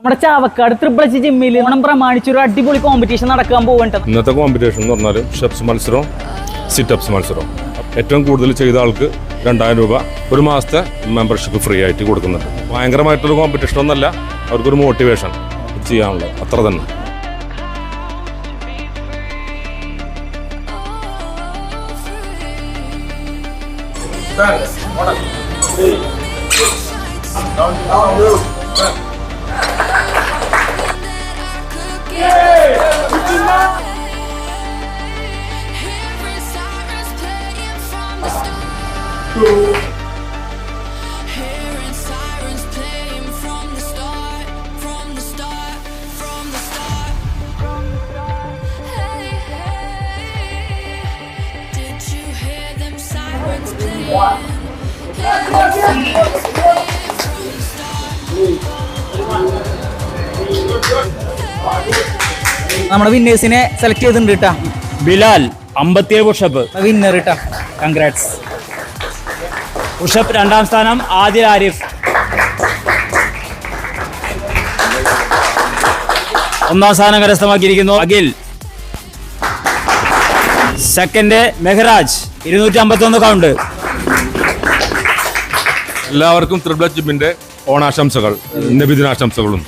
നമ്മുടെ Chavakkad triple H ജിമ്മിൽ ഓണം പ്രമാണിച്ചൊരു അടിപൊളി കോമ്പറ്റീഷൻ നടക്കാൻ പോകുന്നുണ്ട്. ഇന്നത്തെ കോമ്പറ്റീഷൻ എന്ന് പറഞ്ഞാൽ ഷെപ്സ് മത്സരം, സിറ്റപ്സ് മത്സരം. ഏറ്റവും കൂടുതൽ ചെയ്ത ആൾക്ക് 2000 രൂപ ഒരു മാസത്തെ മെമ്പർഷിപ്പ് ഫ്രീ ആയിട്ട് കൊടുക്കുന്നുണ്ട്. ഭയങ്കരമായിട്ടൊരു കോമ്പറ്റീഷൻ ഒന്നല്ല, അവർക്കൊരു മോട്ടിവേഷൻ ചെയ്യാനുള്ളത്, അത്ര തന്നെ. നമ്മുടെ വിന്നേഴ്സിനെ സെലക്ട് ചെയ്തിട്ടുണ്ട് കേട്ടാ. ബിലാൽ 57 പുഷപ്പ് വിന്നർ കേട്ടാ, കൺഗ്രാറ്റ്സ്. പുഷപ്പ് 2ാം സ്ഥാനം ആദിൽ ആരിഫ്. 1ാം സ്ഥാനം കരസ്ഥമാക്കിയിരിക്കുന്നു അഖിൽ. Second Mehraj 251 count. എല്ലാവർക്കും ത്രിപിൾ എച്ച് ജിമ്മിന്റെ ഓണാശംസകൾ, നബിദിനാശംസകളും.